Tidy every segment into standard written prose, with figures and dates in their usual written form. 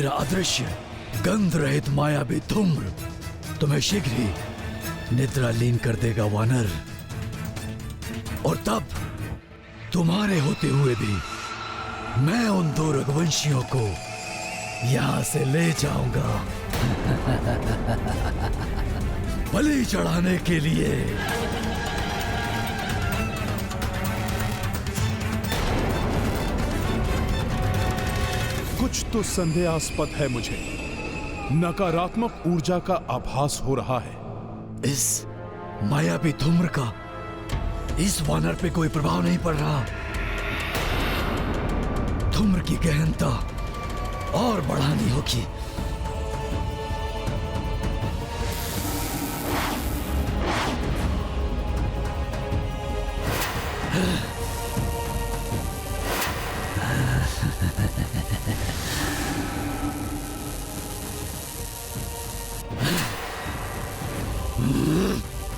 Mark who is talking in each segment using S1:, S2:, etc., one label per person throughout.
S1: मेरा अदृश्य गंध रहित मायावी धूम्र तुम्हें शीघ्र ही निद्रा लीन कर देगा वानर, और तब तुम्हारे होते हुए भी मैं उन दो रघुवंशियों को यहां से ले जाऊंगा बलि चढ़ाने के लिए।
S2: कुछ तो संदेहास्पद है, मुझे नकारात्मक ऊर्जा का आभास हो रहा है।
S1: इस मायावी धूम्र का इस वानर पे कोई प्रभाव नहीं पड़ रहा। धूम्र की गहनता और बढ़ानी होगी।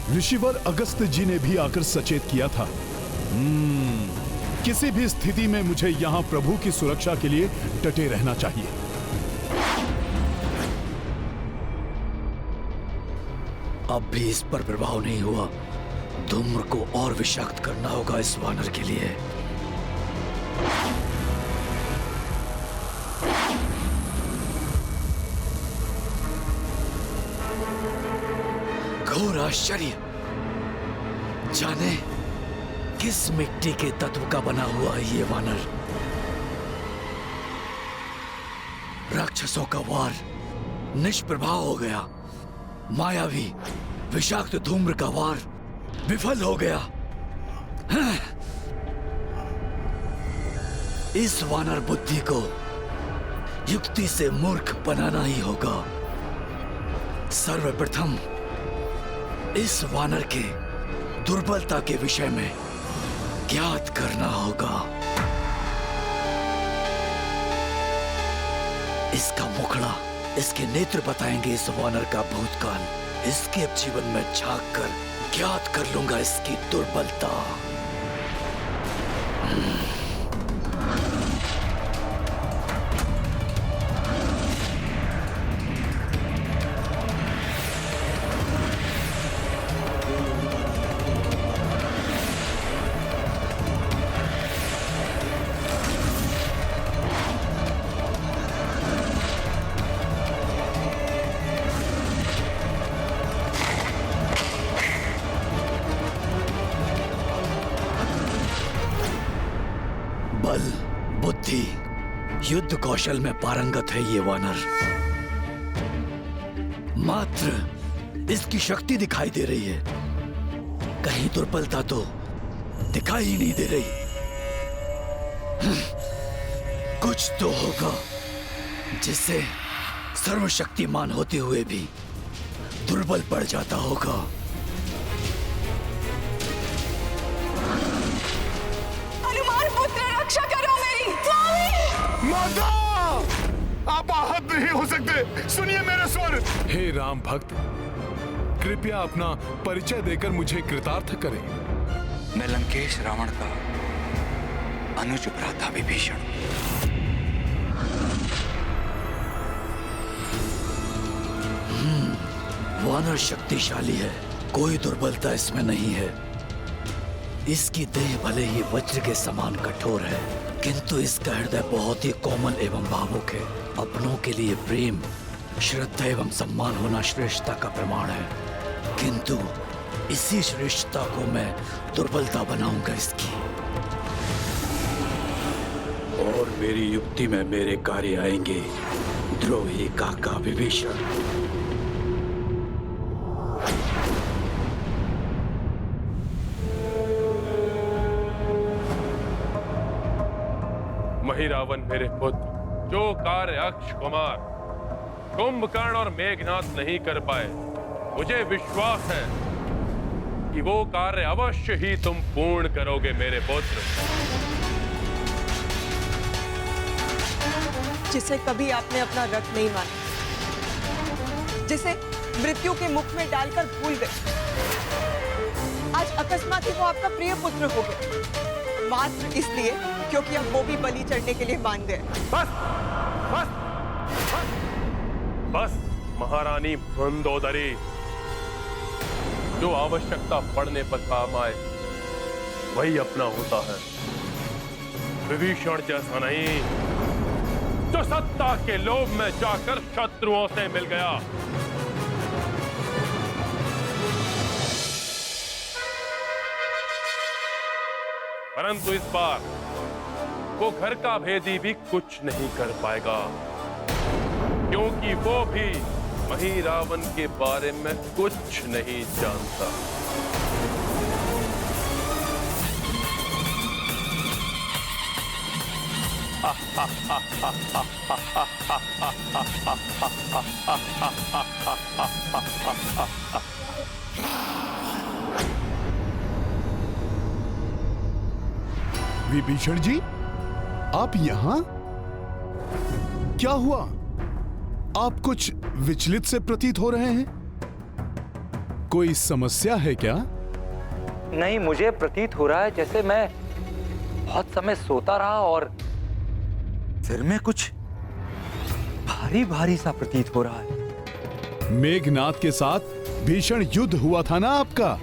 S2: ऋषिवर अगस्त जी ने भी आकर सचेत किया था। किसी भी स्थिति में मुझे यहां प्रभु की सुरक्षा के लिए डटे रहना चाहिए।
S1: अब भी इस पर प्रभाव नहीं हुआ। धूम्र को और विषाक्त करना होगा इस वानर के लिए। घोर आश्चर्य, जाने किस मिट्टी के तत्व का बना हुआ है ये वानर। राक्षसों का वार निष्प्रभाव हो गया। मायावी विषाक्त धूम्र का वार विफल हो गया। इस वानर बुद्धि को युक्ति से मूर्ख बनाना ही होगा। सर्वप्रथम इस वानर के दुर्बलता के विषय में ज्ञात करना होगा। इसका मुखड़ा, इसके नेत्र बताएंगे इस वानर का भूतकाल। इसके जीवन में झांक कर ज्ञात कर लूंगा इसकी दुर्बलता। बल, बुद्धि, युद्ध कौशल में पारंगत है ये वानर। मात्र इसकी शक्ति दिखाई दे रही है, कहीं दुर्बलता तो दिखाई ही नहीं दे रही। कुछ तो होगा जिससे सर्वशक्तिमान होते हुए भी दुर्बल पड़ जाता होगा।
S2: माता, आप आहत नहीं हो सकते। सुनिए मेरे स्वर। हे राम भक्त, कृपया अपना परिचय देकर मुझे कृतार्थ करें।
S3: मैं लंकेश रावण का अनुज भ्राता विभीषण।
S1: वानर शक्तिशाली है, कोई दुर्बलता इसमें नहीं है। इसकी देह भले ही वज्र के समान कठोर है, किंतु इसका हृदय बहुत ही कोमल एवं भावुक है। अपनों के लिए प्रेम, श्रद्धा एवं सम्मान होना श्रेष्ठता का प्रमाण है, किंतु इसी श्रेष्ठता को मैं दुर्बलता बनाऊंगा इसकी। और मेरी युक्ति में मेरे कार्य आएंगे द्रोही काका विभीषण।
S4: महिरावन मेरे पुत्र, जो कार्य अक्ष कुमार, कुंभकर्ण और मेघनाथ नहीं कर पाए, मुझे विश्वास है कि वो कार्य अवश्य ही तुम पूर्ण करोगे मेरे पुत्र।
S5: जिसे कभी आपने अपना रथ नहीं माना, जिसे मृत्यु के मुख में डालकर भूल गए, आज अकस्मात ही वो आपका प्रिय पुत्र हो गए, मात्र इसलिए क्योंकि अब वो भी बलि चढ़ने के लिए मान गए।
S4: बस, बस, बस। बस महारानी मंदोदरी जो आवश्यकता पड़ने पर काम आए वही अपना होता है। विभीषण जैसा नहीं जो सत्ता के लोभ में जाकर शत्रुओं से मिल गया। परंतु इस बार वो घर का भेदी भी कुछ नहीं कर पाएगा, क्योंकि वो भी वही रावण के बारे में कुछ नहीं जानता।
S2: विभीषण जी, आप यहाँ? क्या हुआ? आप कुछ विचलित से प्रतीत हो रहे हैं। कोई समस्या है क्या?
S3: नहीं, मुझे प्रतीत हो रहा है जैसे मैं बहुत समय सोता रहा और सिर में कुछ भारी भारी सा प्रतीत हो रहा है।
S2: मेघनाद के साथ भीषण युद्ध हुआ था ना आपका?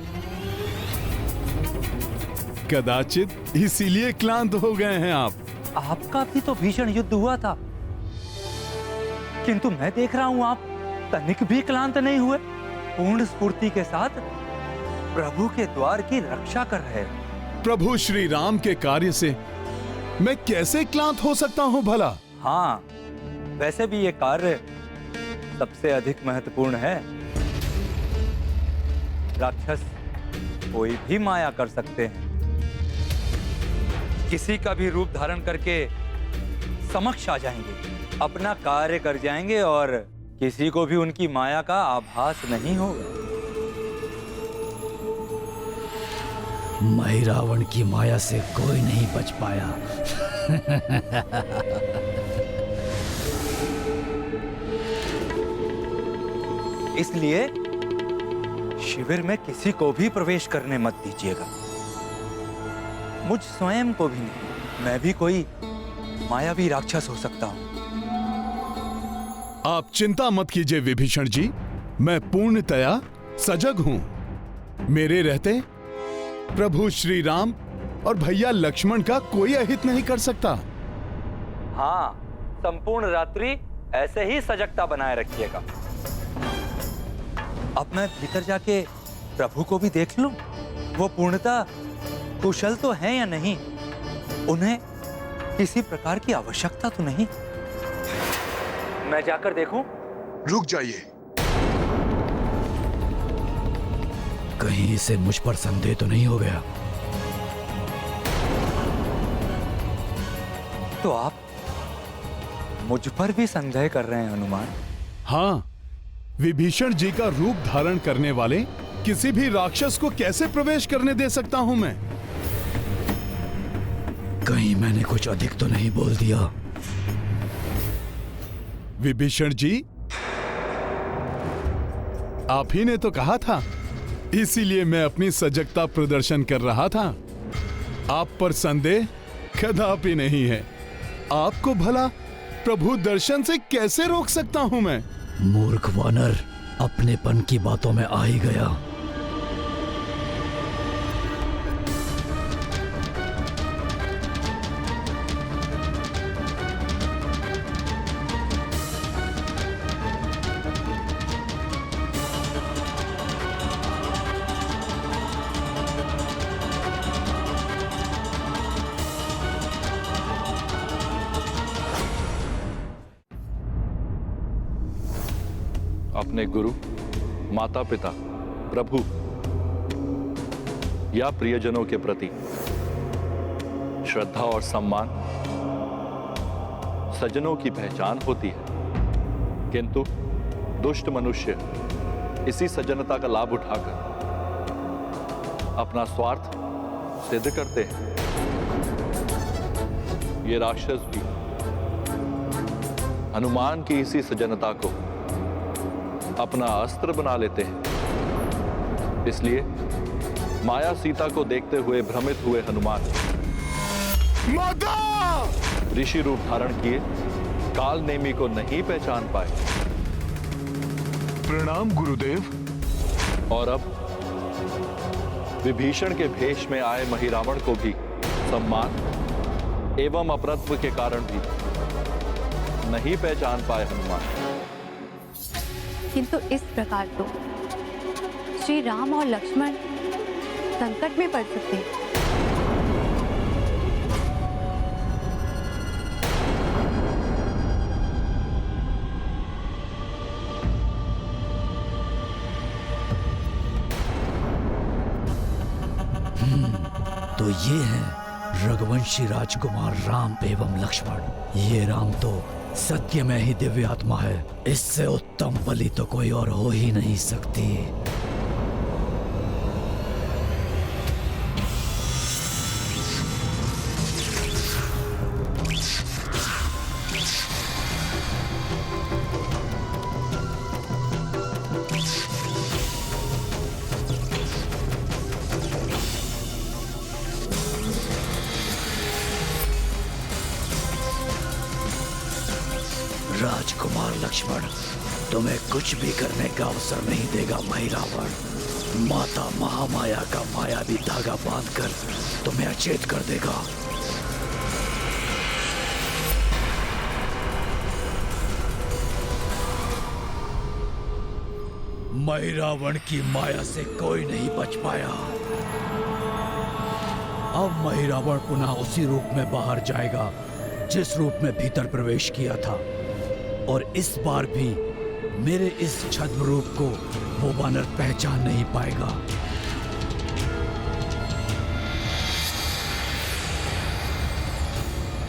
S2: कदाचित इसीलिए क्लांत हो गए हैं आप।
S3: आपका भी तो भीषण युद्ध हुआ था, किंतु मैं देख रहा हूं आप तनिक भी क्लांत नहीं हुए, पूर्ण स्फूर्ति के साथ प्रभु के द्वार की रक्षा कर रहे हैं।
S2: प्रभु श्री राम के कार्य से मैं कैसे क्लांत हो सकता हूं भला?
S3: हाँ, वैसे भी ये कार्य सबसे अधिक महत्वपूर्ण है। राक्षस कोई भी माया कर सकते हैं, किसी का भी रूप धारण करके समक्ष आ जाएंगे, अपना कार्य कर जाएंगे और किसी को भी उनकी माया का आभास नहीं होगा।
S1: मैं रावण की माया से कोई नहीं बच पाया।
S3: इसलिए शिविर में किसी को भी प्रवेश करने मत दीजिएगा, मुझ स्वयं को भी नहीं। मैं भी कोई मायावी राक्षस हो सकता हूं।
S2: आप चिंता मत कीजिए विभीषण जी, मैं पूर्णतया सजग हूं। मेरे रहते प्रभु श्री राम और भैया लक्ष्मण का कोई अहित नहीं कर सकता।
S3: हाँ, संपूर्ण रात्रि ऐसे ही सजगता बनाए रखिएगा। अब मैं भीतर जाके प्रभु को भी देख लूं, वो पूर्णतः कुशल तो है या नहीं, उन्हें किसी प्रकार की आवश्यकता तो नहीं। मैं जाकर देखूं?
S2: रुक जाइए।
S1: कहीं इसे मुझ पर संदेह तो नहीं हो गया?
S3: तो आप मुझ पर भी संदेह कर रहे हैं हनुमान?
S2: हाँ, विभीषण जी का रूप धारण करने वाले किसी भी राक्षस को कैसे प्रवेश करने दे सकता हूं मैं?
S1: कहीं मैंने कुछ अधिक तो नहीं बोल दिया?
S2: विभीषण जी, आप ही ने तो कहा था, इसीलिए मैं अपनी सजगता प्रदर्शन कर रहा था। आप पर संदेह कदापि नहीं है। आपको भला प्रभु दर्शन से कैसे रोक सकता हूं मैं?
S1: मूर्ख वानर, अपनेपन की बातों में आ ही गया।
S6: अपने गुरु, माता पिता, प्रभु या प्रियजनों के प्रति श्रद्धा और सम्मान सज्जनों की पहचान होती है, किंतु दुष्ट मनुष्य इसी सज्जनता का लाभ उठाकर अपना स्वार्थ सिद्ध करते हैं। ये राक्षस भी हनुमान की इसी सज्जनता को अपना अस्त्र बना लेते हैं। इसलिए माया सीता को देखते हुए भ्रमित हुए हनुमान
S2: माता!
S6: ऋषि रूप धारण किए काल नेमी को नहीं पहचान पाए।
S2: प्रणाम गुरुदेव।
S6: और अब विभीषण के भेष में आए महिरावण को भी सम्मान एवं अपरत्व के कारण भी नहीं पहचान पाए हनुमान।
S7: किंतु इस प्रकार तो श्री राम और लक्ष्मण संकट में पड़ सकते हैं।
S1: तो ये हैं रघुवंशी राजकुमार राम एवं लक्ष्मण। ये राम तो सत्य में ही दिव्य आत्मा है। इससे उत्तम बलि तो कोई और हो ही नहीं सकती। राजकुमार लक्ष्मण, तुम्हें कुछ भी करने का अवसर नहीं देगा महिरावण। माता महामाया का मायावी धागा बांधकर तुम्हें अचेत कर देगा। महिरावण की माया से कोई नहीं बच पाया। अब महिरावण पुनः उसी रूप में बाहर जाएगा जिस रूप में भीतर प्रवेश किया था, और इस बार भी मेरे इस छद्म रूप को वो वानर पहचान नहीं पाएगा।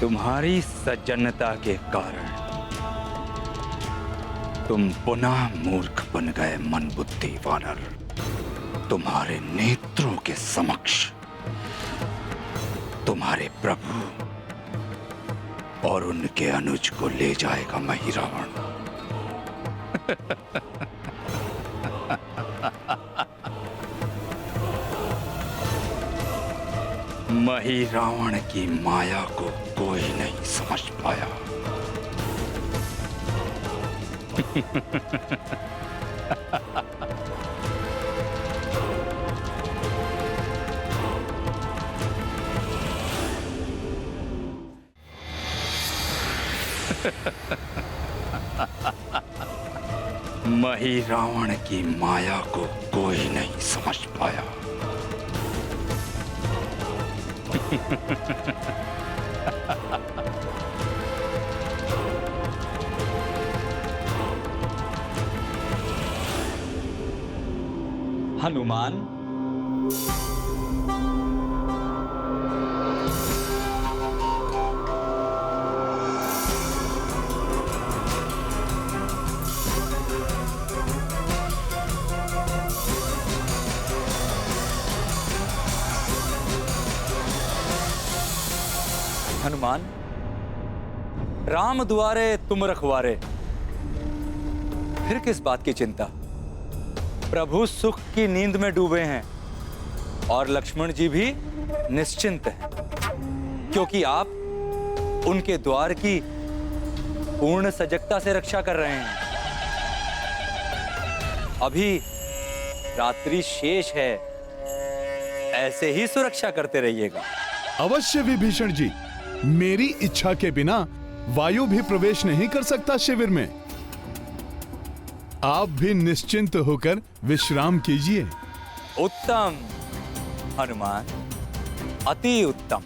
S3: तुम्हारी सज्जनता के कारण तुम पुनः मूर्ख बन गए मन बुद्धि वानर। तुम्हारे नेत्रों के समक्ष तुम्हारे प्रभु और उनके अनुज को ले जाएगा महिरावण। महिरावण की माया को कोई नहीं समझ पाया। महिरावण की माया को कोई नहीं समझ पाया।
S8: हनुमान,
S3: हनुमान, राम दुआरे तुम रखवारे। फिर किस बात की चिंता? प्रभु सुख की नींद में डूबे हैं और लक्ष्मण जी भी निश्चिंत हैं, क्योंकि आप उनके द्वार की पूर्ण सजगता से रक्षा कर रहे हैं। अभी रात्रि शेष है, ऐसे ही सुरक्षा करते रहिएगा।
S2: अवश्य विभीषण जी, मेरी इच्छा के बिना वायु भी प्रवेश नहीं कर सकता शिविर में। आप भी निश्चिंत होकर विश्राम कीजिए।
S3: उत्तम हनुमान, अति उत्तम।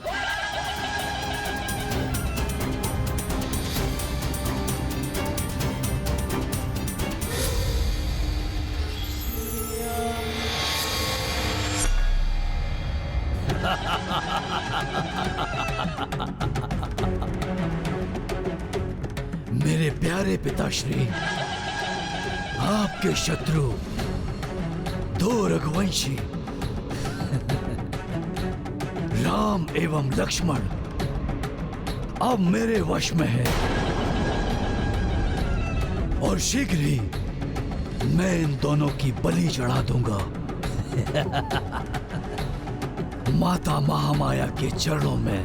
S1: मेरे प्यारे पिताश्री, आपके शत्रु दो रघुवंशी राम एवं लक्ष्मण अब मेरे वश में है, और शीघ्र ही मैं इन दोनों की बलि चढ़ा दूंगा माता महामाया के चरणों में।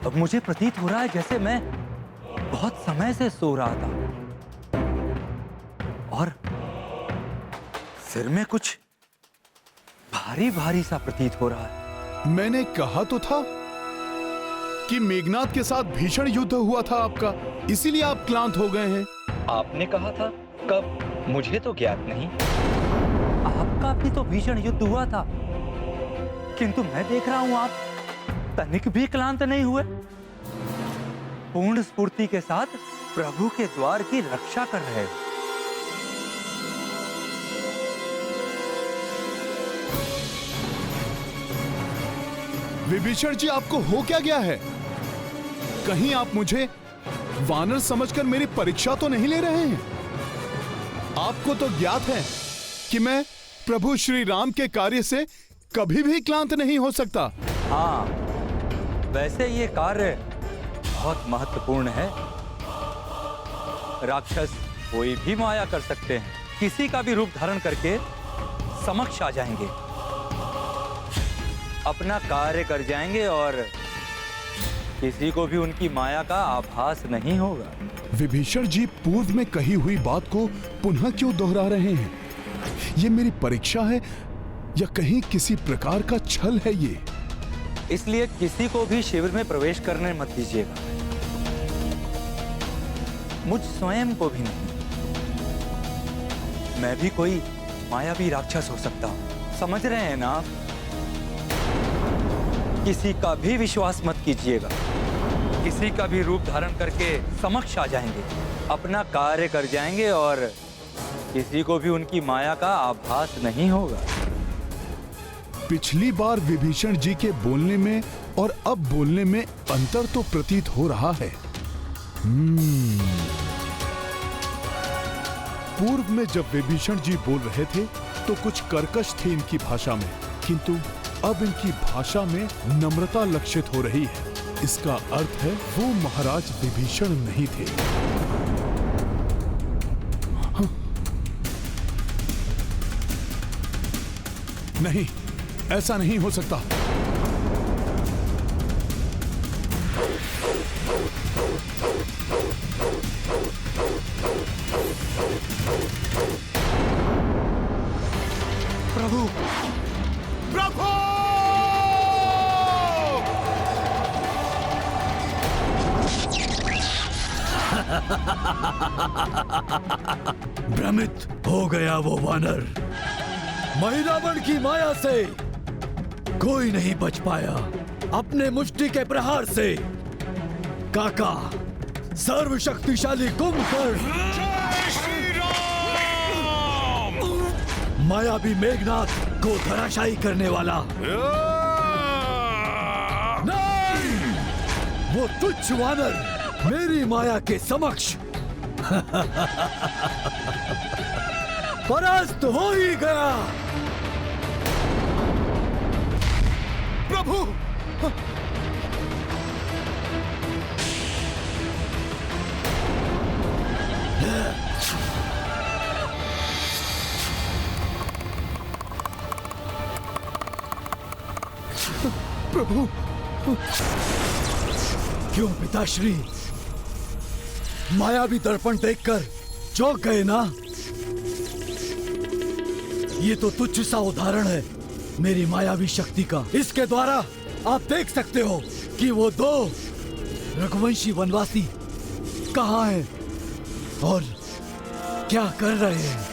S3: अब मुझे प्रतीत हो रहा है जैसे मैं बहुत समय से सो रहा था और सिर में कुछ भारी भारी सा प्रतीत हो रहा है।
S2: मैंने कहा तो था कि मेघनाथ के साथ भीषण युद्ध हुआ था आपका, इसीलिए आप क्लांत हो गए हैं।
S3: आपने कहा था कब? मुझे तो ज्ञात नहीं। आपका भी तो भीषण युद्ध हुआ था, किंतु मैं देख रहा हूं आप तनिक भी क्लांत नहीं हुए। पूर्ण स्फूर्ति के साथ प्रभु के द्वार की रक्षा कर रहे हो।
S2: विभीषण जी, आपको हो क्या गया है? कहीं आप मुझे वानर समझकर मेरी परीक्षा तो नहीं ले रहे हैं? आपको तो ज्ञात है कि मैं प्रभु श्री राम के कार्य से कभी भी क्लांत नहीं हो सकता।
S3: हाँ, वैसे ये कार्य बहुत महत्वपूर्ण है। राक्षस कोई भी माया कर सकते हैं, किसी का भी रूप धारण करके समक्ष आ जाएंगे, अपना कार्य कर जाएंगे और किसी को भी उनकी माया का आभास नहीं होगा।
S2: विभीषण जी, पूर्व में कही हुई बात को पुनः क्यों दोहरा रहे हैं? ये मेरी परीक्षा है या कहीं किसी प्रकार का छल है ये?
S3: इसलिए किसी को भी शिविर में प्रवेश करने मत दीजिएगा, मुझ स्वयं को भी नहीं। मैं भी कोई मायावी राक्षस हो सकता हूं, समझ रहे हैं ना आप? किसी का भी विश्वास मत कीजिएगा। किसी का भी रूप धारण करके समक्ष आ जाएंगे, अपना कार्य कर जाएंगे और किसी को भी उनकी माया का आभास नहीं होगा।
S2: पिछली बार विभीषण जी के बोलने में और अब बोलने में अंतर तो प्रतीत हो रहा है। पूर्व में जब विभीषण जी बोल रहे थे तो कुछ कर्कश थी इनकी भाषा में, किंतु अब इनकी भाषा में नम्रता लक्षित हो रही है। इसका अर्थ है वो महाराज विभीषण नहीं थे। नहीं, ऐसा नहीं हो सकता।
S3: प्रभु,
S2: प्रभु!
S1: भ्रमित हो गया वो वानर। महिरावण की माया से कोई नहीं बच पाया अपने मुष्टि के प्रहार से। काका, सर्वशक्तिशाली कुंभकर्ण, मायावी मेघनाथ को धराशायी करने वाला। नहीं! वो तुच्छ वानर मेरी माया के समक्ष परास्त हो ही गया।
S2: प्रभु! प्रभु!
S1: क्यों पिताश्री, मायावी दर्पण देखकर चौंक गए ना? ये तो तुच्छ सा उदाहरण है मेरी मायावी शक्ति का। इसके द्वारा आप देख सकते हो कि वो दो रघुवंशी वनवासी कहाँ हैं और क्या कर रहे हैं।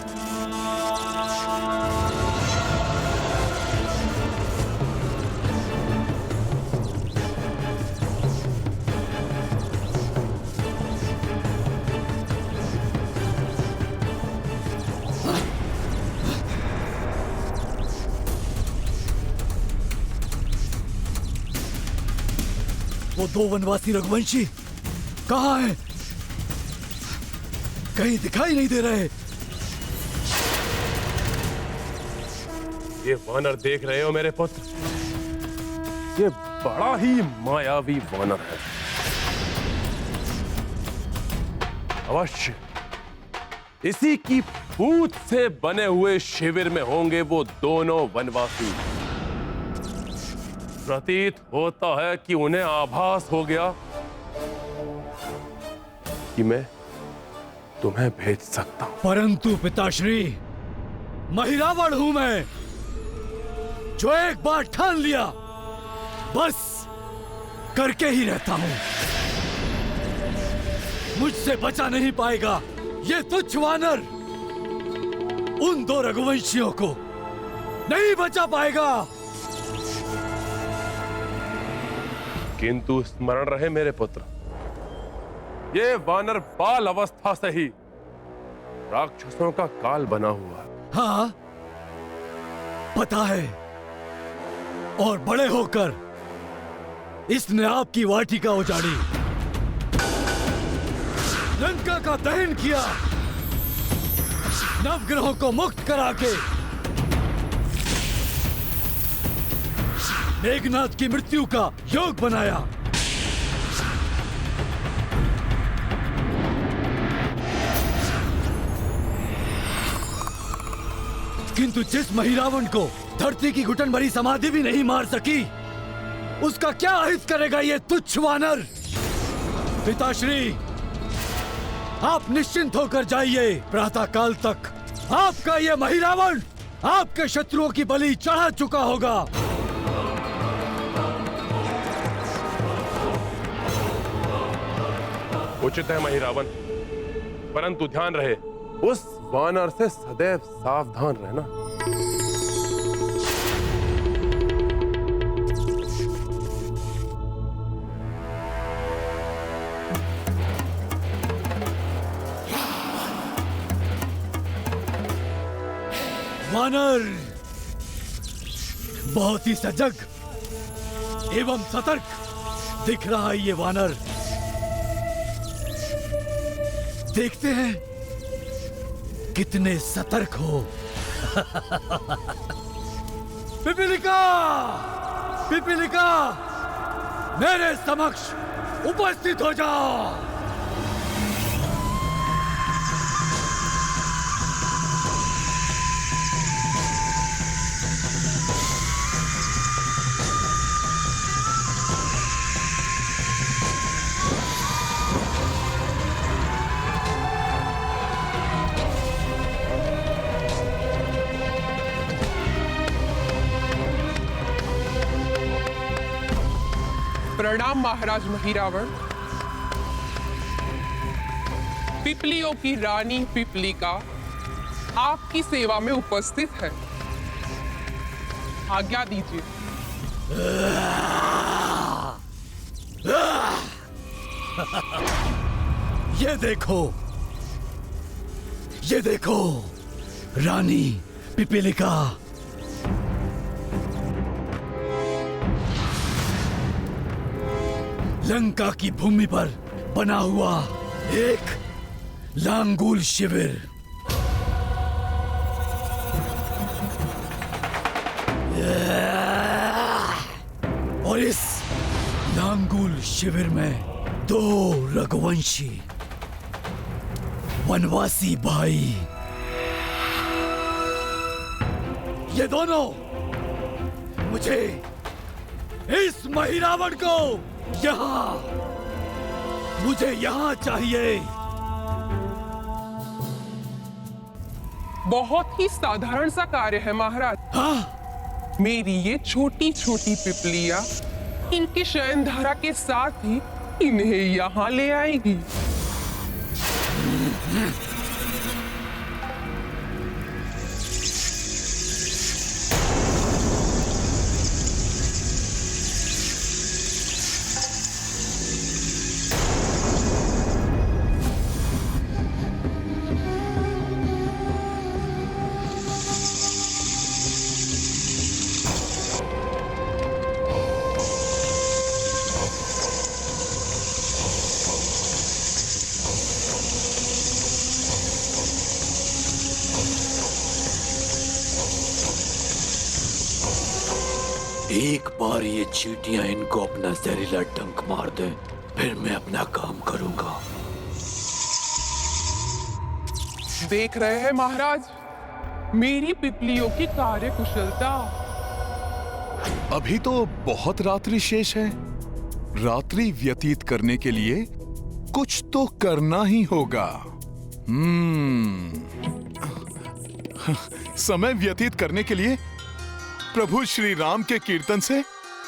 S1: वो दो वनवासी रघुवंशी कहाँ हैं? कहीं दिखाई नहीं दे रहे।
S4: ये वानर देख रहे हो मेरे पुत्र, ये बड़ा ही मायावी वानर है। अवश्य इसी की पूत से बने हुए शिविर में होंगे वो दोनों वनवासी। प्रतीत होता है कि उन्हें आभास हो गया कि मैं तुम्हें भेज सकता हूं।
S1: परंतु पिताश्री, महिरावण हूं मैं, जो एक बार ठान लिया बस करके ही रहता हूं। मुझसे बचा नहीं पाएगा ये तुच्छ वानर, उन दो रघुवंशियों को नहीं बचा पाएगा।
S4: किंतु स्मरण रहे मेरे पुत्र, ये वानर बाल अवस्था से ही राक्षसों का काल बना हुआ है।
S1: हाँ, पता है। और बड़े होकर इसने आपकी वाटिका उजाड़ी, लंका का दहन किया, नवग्रहों को मुक्त करा के मेघनाथ की मृत्यु का योग बनाया। किंतु जिस महिरावण को धरती की घुटन भरी समाधि भी नहीं मार सकी, उसका क्या अहित करेगा ये तुच्छ वानर? पिताश्री, आप निश्चिंत होकर जाइए। प्रातः काल तक आपका ये महिरावण आपके शत्रुओं की बलि चढ़ा चुका होगा।
S4: उचित है महिरावण, परंतु ध्यान रहे उस वानर से सदैव सावधान रहना।
S1: वानर बहुत ही सजग एवं सतर्क दिख रहा है ये वानर। देखते हैं कितने सतर्क हो। पिपीलिका, पिपीलिका, मेरे समक्ष उपस्थित हो जाओ।
S8: प्रणाम महाराज महिरावण। पिपलियों की रानी पिपलिका आपकी सेवा में उपस्थित है, आज्ञा दीजिए।
S1: ये देखो रानी पिपीलिका। लंका की भूमि पर बना हुआ एक लांगूल शिविर। और इस लांगूल शिविर में दो रघुवंशी वनवासी भाई, ये दोनों मुझे इस महिरावण को मुझे यहाँ चाहिए।
S8: बहुत ही साधारण सा कार्य है महाराज।
S1: हाँ?
S8: मेरी ये छोटी छोटी पिपलियां इनकी शयन धारा के साथ ही इन्हें यहाँ ले आएगी।
S1: एक बार ये चींटियां इनको अपना जहरीला डंक मार दें, फिर मैं अपना काम करूंगा।
S8: देख रहे हैं महाराज, मेरी पिपलियों की कार्यकुशलता।
S2: अभी तो बहुत रात्रि शेष है। रात्रि व्यतीत करने के लिए कुछ तो करना ही होगा। समय व्यतीत करने के लिए प्रभु श्री राम के कीर्तन से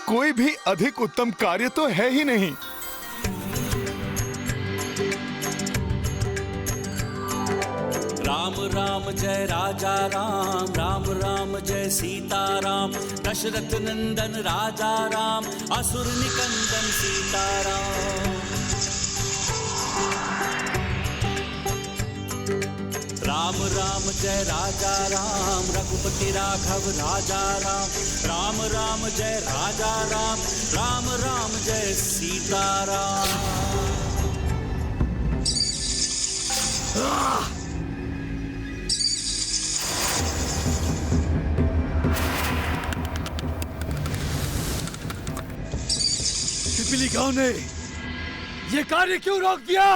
S2: कोई भी अधिक उत्तम कार्य तो है ही नहीं।
S9: राम राम जय राजा राम, राम राम जय सीता राम, दशरथ नंदन राजा राम, असुर निकंदन सीता राम। राम राम जय राजा राम, रघुपति राघव राजा राम, राम राम जय राजा राम, राम राम जय सीता राम।
S1: पिपीलिकाओं ने ये कार्य क्यों रोक दिया?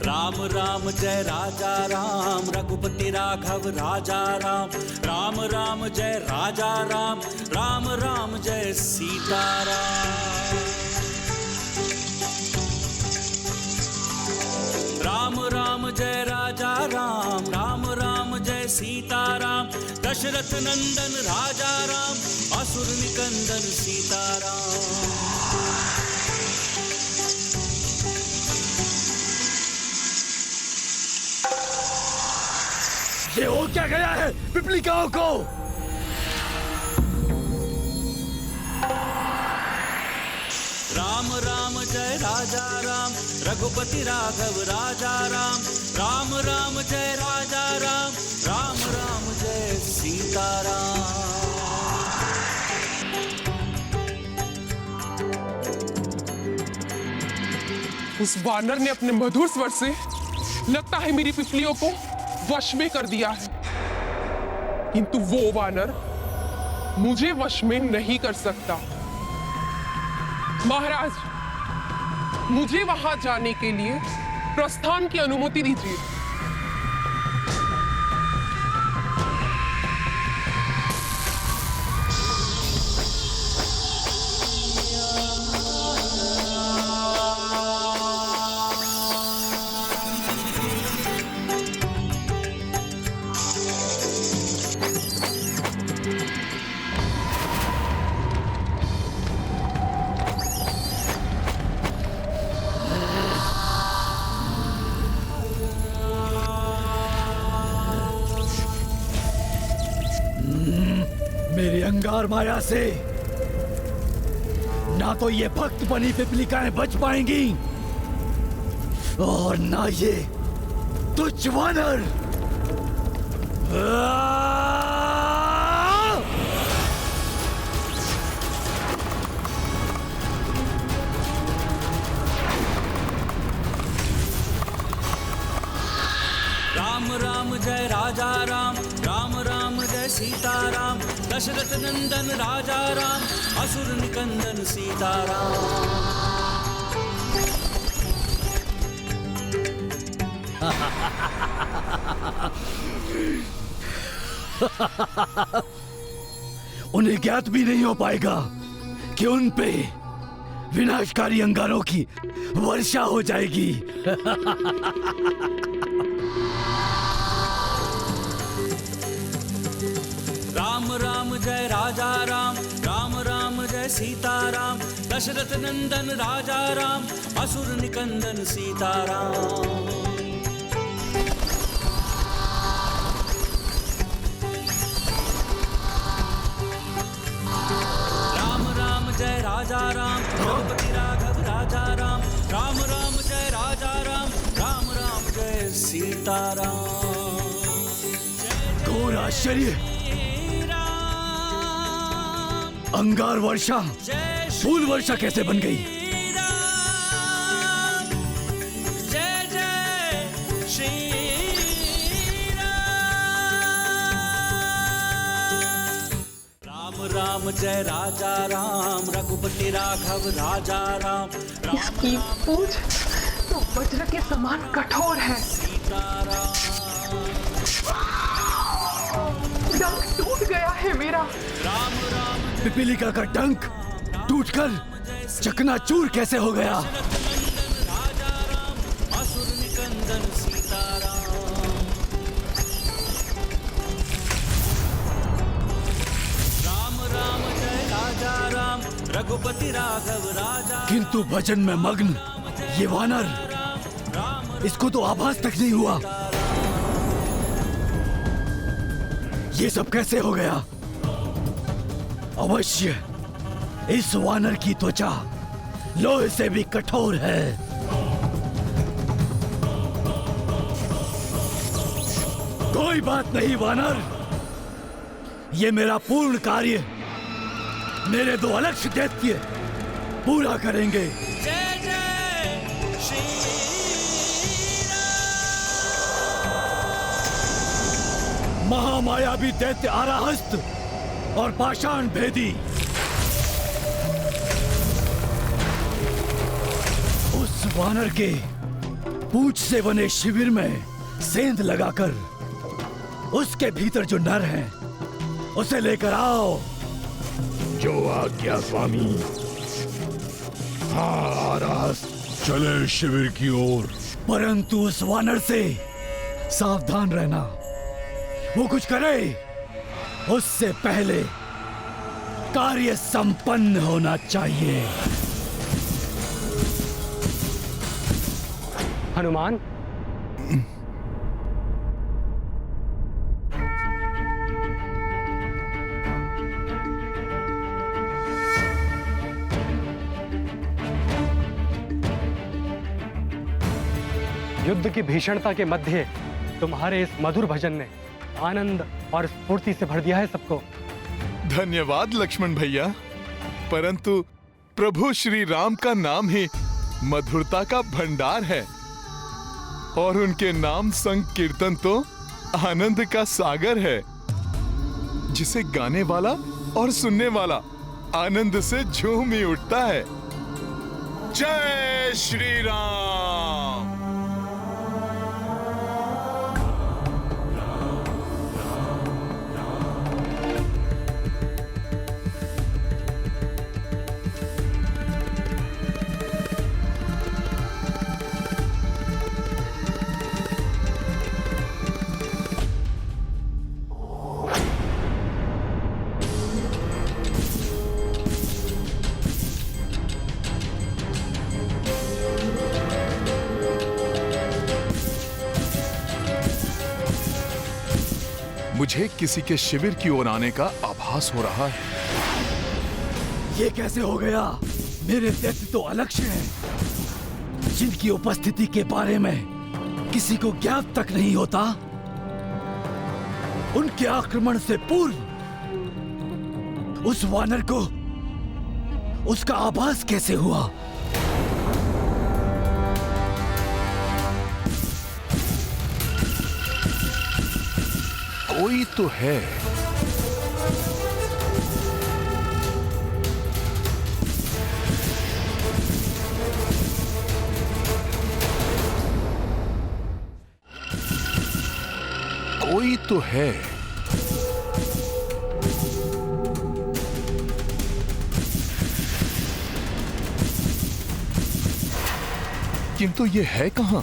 S9: राम राम जय राजा राम, रघुपति राघव राजा राम, राम राम जय राजा राम, राम राम जय सीता राम। राम राम जय राजा राम, राम राम जय सीता राम, दशरथ नंदन राजा राम, असुर निकंदन सीता राम।
S1: ये हो क्या गया है पिपलिकाओं को?
S9: राम राम जय राजा राम, रघुपति राघव राजा राम, राम राम जय राजा राम, राम राम जय सीता राम।
S8: उस वानर ने अपने मधुर स्वर से लगता है मेरी पिपलियों को वश में कर दिया है, किंतु वो वानर मुझे वश में नहीं कर सकता। महाराज, मुझे वहां जाने के लिए प्रस्थान की अनुमति दीजिए।
S1: मेरी अंगार माया से ना तो ये भक्त बनी पिपलिकाएं बच पाएंगी और ना ये तुच्छ वानर।
S9: राम राम जय राजा राम, राम राम जय सीता राम, दशरथ नंदन राजा राम, असुर निकंदन सीता राम।
S1: उन्हें ज्ञात भी नहीं हो पाएगा कि उन पे विनाशकारी अंगारों की वर्षा हो जाएगी।
S9: राम राम जय राजा राम, राम राम जय सीता राम, दशरथ नंदन राजा राम, असुर निकंदन सीता राम। राम राम जय राजा राम, रघुपति राघव राजा राम, राम राम जय राजा राम, राम राम जय सीता राम।
S1: घोर आश्चर्य! अंगार वर्षा फूल वर्षा कैसे बन गई?
S9: जय जय श्री राम जय राजा राम रघुपति राघव राजा राम राम
S8: इसकी पूंछ तो वज्र के समान कठोर है। डंक टूट गया है मेरा।
S9: राम राम
S1: पिपीलिका का डंक टूटकर चकनाचूर कैसे हो गया?
S9: राजा राम असुर निकंदन सीताराम। राम राम जय राजा राम रघुपति राघव राजा।
S1: किंतु भजन में मग्न ये वानर, इसको तो आभास तक नहीं हुआ। ये सब कैसे हो गया? अवश्य इस वानर की त्वचा लोहे से भी कठोर है। कोई बात नहीं वानर, ये मेरा पूर्ण कार्य मेरे 2 अलक्ष्य दैत्य पूरा करेंगे।
S9: जय जय श्री
S1: महामायावी दैत्य आराहस्त और पाषाण भेदी उस वानर के पूंछ से बने शिविर में सेंध लगाकर उसके भीतर जो नर है उसे लेकर आओ।
S2: जो आज्ञा स्वामी। हाँ आरास, चले शिविर की ओर।
S1: परंतु उस वानर से सावधान रहना। वो कुछ करे उससे पहले कार्य संपन्न होना चाहिए।
S10: हनुमान, युद्ध की भीषणता के मध्य तुम्हारे इस मधुर भजन ने आनंद और स्फूर्ति से भर दिया है सबको।
S2: धन्यवाद लक्ष्मण भैया, परंतु प्रभु श्री राम का नाम ही मधुरता का भंडार है और उनके नाम संकीर्तन तो आनंद का सागर है, जिसे गाने वाला और सुनने वाला आनंद से झूम ही उठता है। जय श्री राम। मुझे किसी के शिविर की ओर आने का आभास हो रहा है।
S1: ये कैसे हो गया? मेरे दैत्य तो अलक्ष्य हैं, जिनकी उपस्थिति के बारे में किसी को ज्ञात तक नहीं होता। उनके आक्रमण से पूर्व उस वानर को उसका आभास कैसे हुआ?
S2: कोई तो है। कोई तो है। किंतु ये है कहां?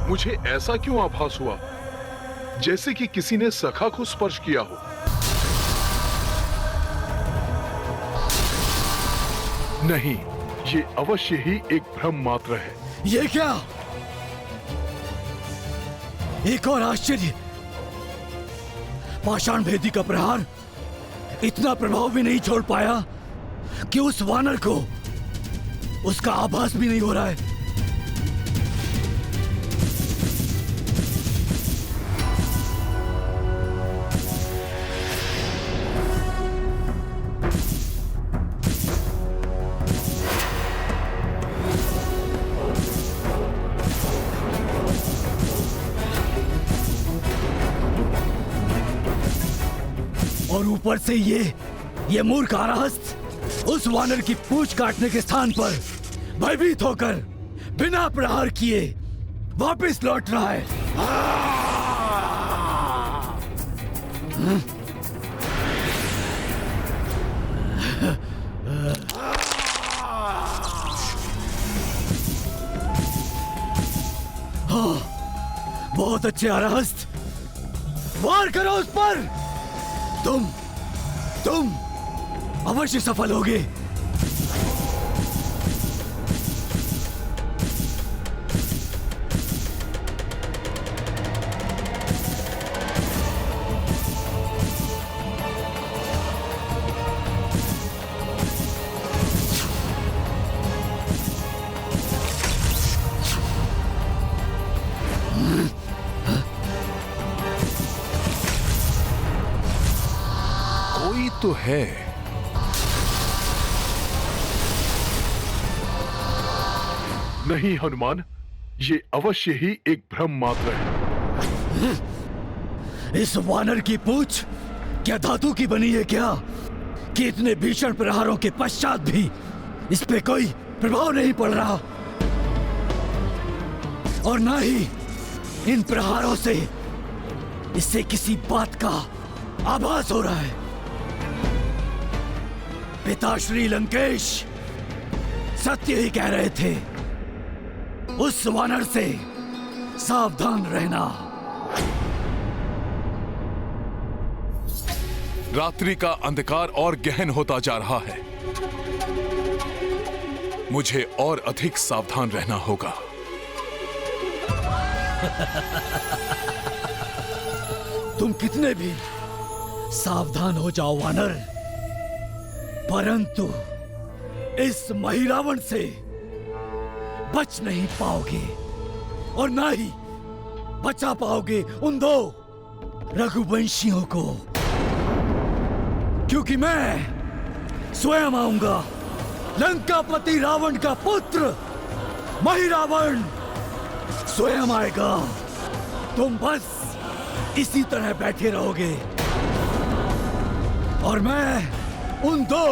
S2: मुझे ऐसा क्यों आभास हुआ जैसे कि किसी ने सखा को स्पर्श किया हो। नहीं, ये अवश्य ही एक भ्रम मात्र है।
S1: ये क्या? एक और आश्चर्य, पाषाण भेदी का प्रहार इतना प्रभाव भी नहीं छोड़ पाया कि उस वानर को उसका आभास भी नहीं हो रहा है। ऊपर से ये मूर्ख आराहस्त उस वानर की पूंछ काटने के स्थान पर भयभीत होकर बिना प्रहार किए वापस लौट रहा है। बहुत अच्छे आराहस्त, वार करो उस पर। तुम अवश्य सफल होगे।
S2: कोई तो है।
S11: नहीं हनुमान, ये अवश्य ही एक भ्रम मात्र है।
S1: इस वानर की पूंछ क्या धातु की बनी है क्या, कि इतने भीषण प्रहारों के पश्चात भी इस पे कोई प्रभाव नहीं पड़ रहा, और ना ही इन प्रहारों से इससे किसी बात का आभास हो रहा है। पिता श्री लंकेश सत्य ही कह रहे थे, उस वानर से सावधान रहना।
S2: रात्रि का अंधकार और गहन होता जा रहा है, मुझे और अधिक सावधान रहना होगा।
S1: तुम कितने भी सावधान हो जाओ वानर, परंतु इस महिरावण से बच नहीं पाओगे, और ना ही बचा पाओगे उन दो रघुवंशियों को, क्योंकि मैं स्वयं आऊंगा, लंकापति रावण का पुत्र महिरावण स्वयं आएगा। तुम बस इसी तरह बैठे रहोगे और मैं उन दो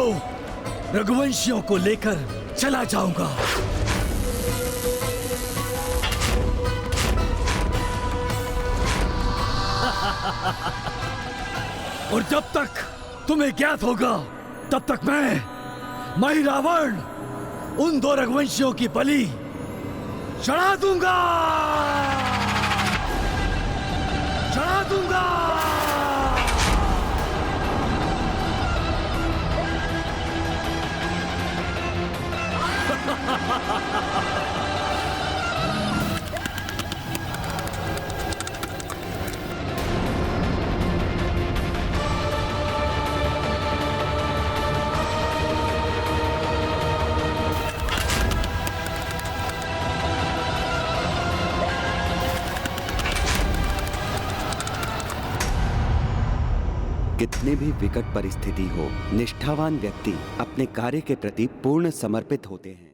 S1: रघुवंशियों को लेकर चला जाऊंगा। और जब तक तुम्हें ज्ञात होगा, तब तक मैं महिरावण उन दो रघुवंशियों की बलि चढ़ा दूंगा, चढ़ा दूंगा।
S12: कितनी भी विकट परिस्थिति हो, निष्ठावान व्यक्ति अपने कार्य के प्रति पूर्ण समर्पित होते हैं।